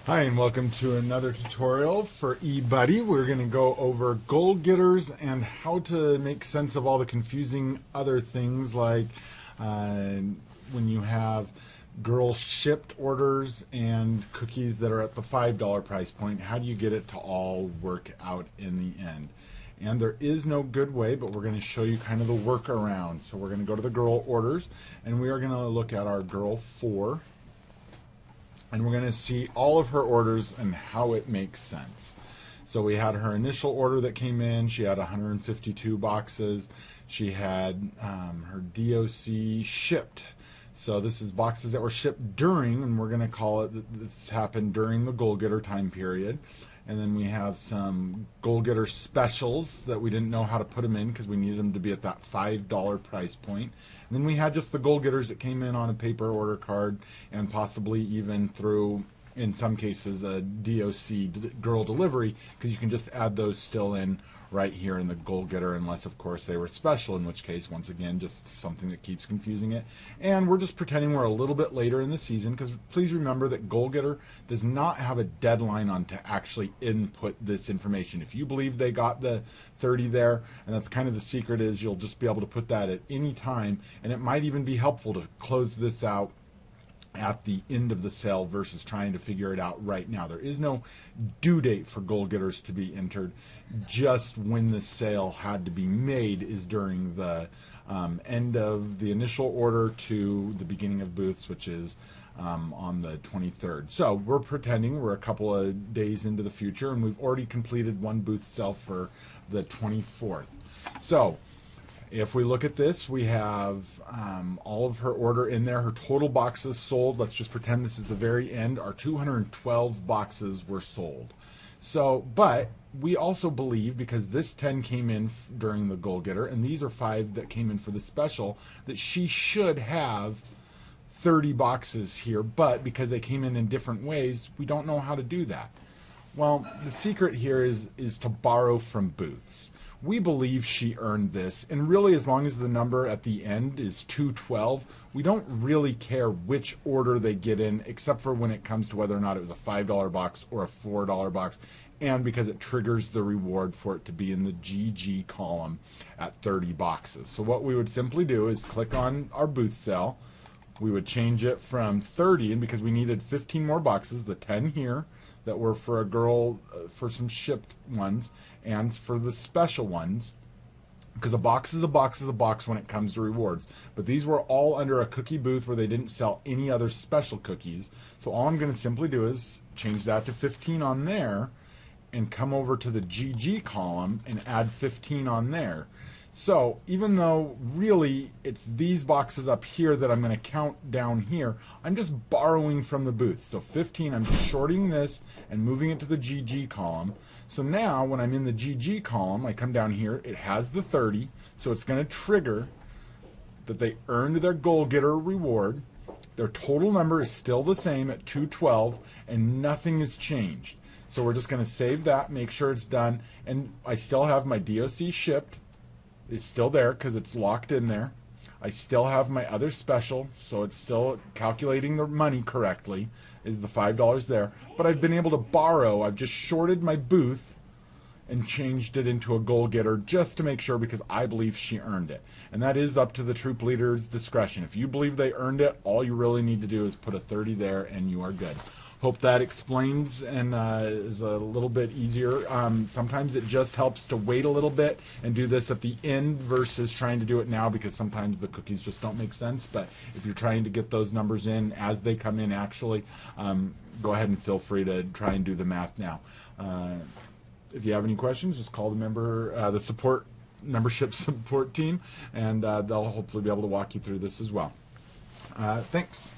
Hi, and welcome to another tutorial for eBuddy. We're going to go over goal getters and how to make sense of all the confusing other things like when you have girl shipped orders and cookies that are at the $5 price point. How do you get it to all work out in the end? And there is no good way, but we're going to show you kind of the workaround. So we're going to go to the girl orders, and we are going to look at our girl 4. And we're going to see all of her orders and how it makes sense. So we had her initial order that came in. She had 152 boxes. She had her DOC shipped. So this is boxes that were shipped during, and we're going to call it, this happened during the goal getter time period. And then we have some goal getter specials that we didn't know how to put them in because we needed them to be at that $5 price point. And then we had just the goal getters that came in on a paper order card and possibly even through, in some cases, a DOC girl delivery, because you can just add those still in right here in the goal getter, unless of course they were special, in which case, once again, just something that keeps confusing it. And we're just pretending we're a little bit later in the season, because please remember that goal getter does not have a deadline on to actually input this information. If you believe they got the 30 there, and that's kind of the secret, is you'll just be able to put that at any time, and it might even be helpful to close this out at the end of the sale versus trying to figure it out right now. There is no due date for goal getters to be entered. Just when the sale had to be made is during the end of the initial order to the beginning of booths, which is on the 23rd. So we're pretending we're a couple of days into the future, and we've already completed one booth sale for the 24th. So if we look at this, we have all of her order in there. Her total boxes sold, let's just pretend this is the very end, our 212 boxes were sold. So, but we also believe, because this 10 came in during the goal getter, and these are 5 that came in for the special, that she should have 30 boxes here, but because they came in different ways, we don't know how to do that. Well, the secret here is to borrow from booths. We believe she earned this, and really, as long as the number at the end is 212, we don't really care which order they get in, except for when it comes to whether or not it was a $5 box or a $4 box, and because it triggers the reward for it to be in the GG column at 30 boxes. So what we would simply do is click on our booth sale. We would change it from 30, and because we needed 15 more boxes, the 10 here that were for a girl, for some shipped ones, and for the special ones, because a box is a box is a box when it comes to rewards. But these were all under a cookie booth where they didn't sell any other special cookies. So all I'm going to simply do is change that to 15 on there, and come over to the GG column and add 15 on there. So even though really it's these boxes up here that I'm going to count down here, I'm just borrowing from the booth. So 15, I'm just shorting this and moving it to the GG column. So now when I'm in the GG column, I come down here, it has the 30, so it's going to trigger that they earned their goal getter reward. Their total number is still the same at 212, and nothing has changed. So we're just going to save that, make sure it's done, and I still have my DOC shipped. It's still there because it's locked in there. I still have my other special, so it's still calculating the money correctly, is the $5 there. But I've been able to borrow. I've just shorted my booth and changed it into a goal getter just to make sure, because I believe she earned it. And that is up to the troop leader's discretion. If you believe they earned it, all you really need to do is put a 30 there and you are good. Hope that explains and is a little bit easier. Sometimes it just helps to wait a little bit and do this at the end versus trying to do it now, because sometimes the cookies just don't make sense. But if you're trying to get those numbers in as they come in actually, go ahead and feel free to try and do the math now. If you have any questions, just call the membership support team, and they'll hopefully be able to walk you through this as well. Thanks.